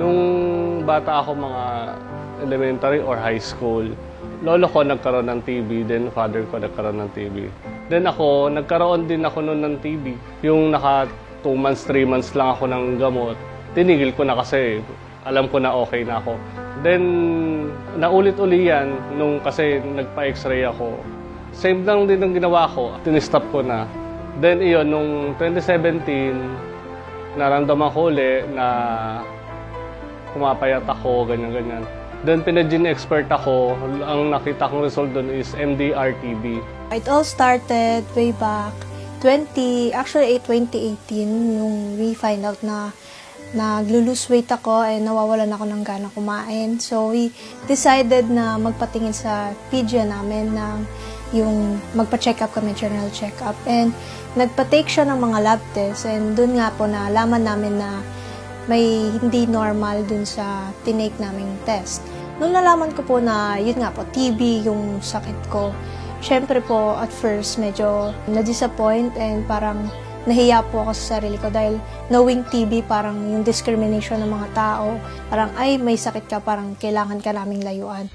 Nung bata ako, mga elementary or high school, lolo ko nagkaroon ng TB, then father ko nagkaroon ng TB. Then ako, nagkaroon din ako noon ng TB. Yung naka 2 months, 3 months lang ako ng gamot, tinigil ko na kasi alam ko na okay na ako. Then, naulit-uli yan nung kasi nagpa-x-ray ako. Same lang din ang ginawa ko, tinistop ko na. Then iyon, nung 2017, naramdaman ko ulit na pumapayat ako, ganyan-ganyan. Then pinag-gene expert ako, ang nakita kong result doon is MDR-TB. It all started way back 2018 nung we find out na naglo-lose weight ako and nawawalan ako ng gana kumain. So we decided na magpatingin sa PGA namin ng yung magpa-check up kami, general check-up. And nagpa-take siya ng mga lab tests and dun nga po nalaman namin na may hindi normal dun sa tinake naming test. Nung nalaman ko po na yun nga po, TB yung sakit ko, syempre po at first medyo na-disappoint and parang nahiya po ako sa sarili ko dahil knowing TB parang yung discrimination ng mga tao, parang ay may sakit ka, parang kailangan ka naming layuan.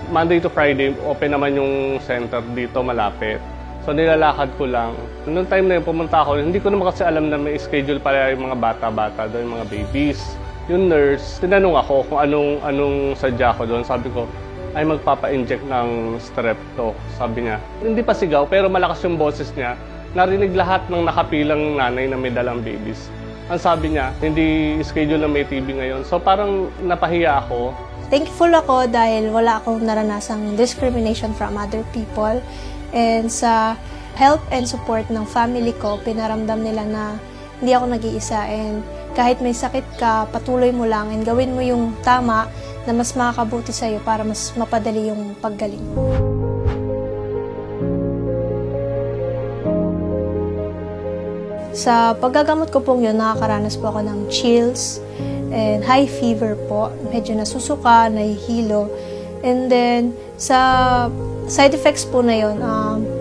Monday to Friday, open naman yung center dito malapit. So nilalakad ko lang. Noong time na yun, pumunta ako, hindi ko naman kasi alam na may schedule pala yung mga bata-bata doon, yung mga babies. Yung nurse, tinanong ako kung anong sadya ko doon. Sabi ko, ay magpapa-inject ng strep to. Sabi niya, hindi pa sigaw, pero malakas yung boses niya. Narinig lahat ng nakapilang nanay na may dalang babies. Ang sabi niya, hindi schedule na may TB ngayon. So parang napahiya ako. Thankful ako dahil wala akong naranasang discrimination from other people. And sa help and support ng family ko, pinaramdam nila na hindi ako nag-iisa. And kahit may sakit ka, patuloy mo lang and gawin mo yung tama na mas makakabuti sa'yo para mas mapadali yung paggaling. Sa paggagamot ko pong yun, nakakaranas po ako ng chills and high fever po. Medyo nasusuka, nahihilo. And then, sa side effects po na yun,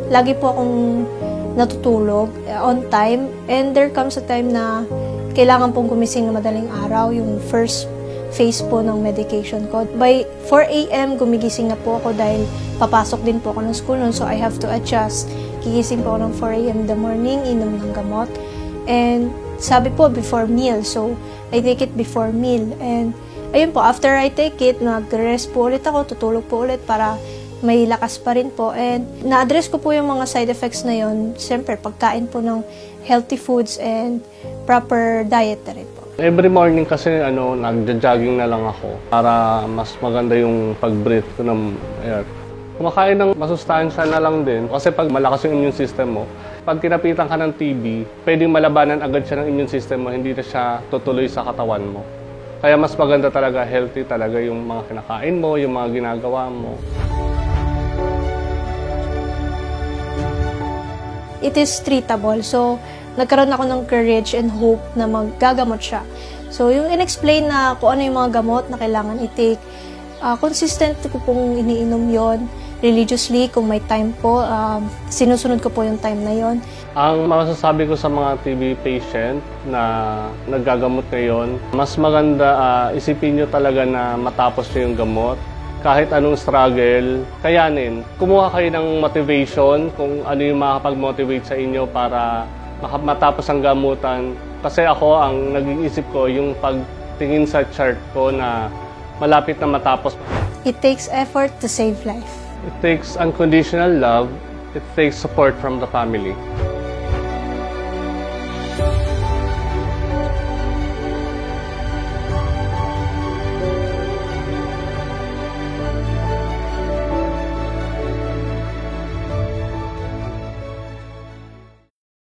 lagi po akong natutulog on time. And there comes a time na kailangan pong gumising na madaling araw, yung first phase po ng medication ko. By 4 a.m. gumigising na po ako dahil papasok din po ako ng school noon, so I have to adjust. Gigising po ako ng 4 a.m. in the morning, inom ng gamot. And sabi po, before meal. So, I take it before meal. And ayun po, after I take it, nag-rest po ulit ako, tutulog po ulit para may lakas pa rin po. And na-address ko po yung mga side effects na yun. Siyempre, pagkain po ng healthy foods and proper diet na rin po. Every morning kasi nagja-jogging na lang ako para mas maganda yung pag-breathe ko ng air. Kumakain ng masustansya na lang din kasi pag malakas yung immune system mo, pag kinapitan ka ng TB, pwedeng malabanan agad siya ng immune system mo, hindi na siya tutuloy sa katawan mo. Kaya mas maganda talaga, healthy talaga yung mga kinakain mo, yung mga ginagawa mo. It is treatable. So, nagkaroon ako ng courage and hope na maggagamot siya. So, yung in-explain na kung ano yung mga gamot na kailangan i-take, consistent ko pong iniinom yon religiously, kung may time po, sinusunod ko po yung time na yon. Ang masasabi ko sa mga TB patient na naggagamot ngayon, mas maganda isipin nyo talaga na matapos nyo yung gamot. Kahit anong struggle, kayanin. Kumuha kayo ng motivation kung ano yung makakapag-motivate sa inyo para matapos ang gamutan. Kasi ako, ang naging isip ko, yung pagtingin sa chart ko na malapit na matapos. It takes effort to save life. It takes unconditional love. It takes support from the family.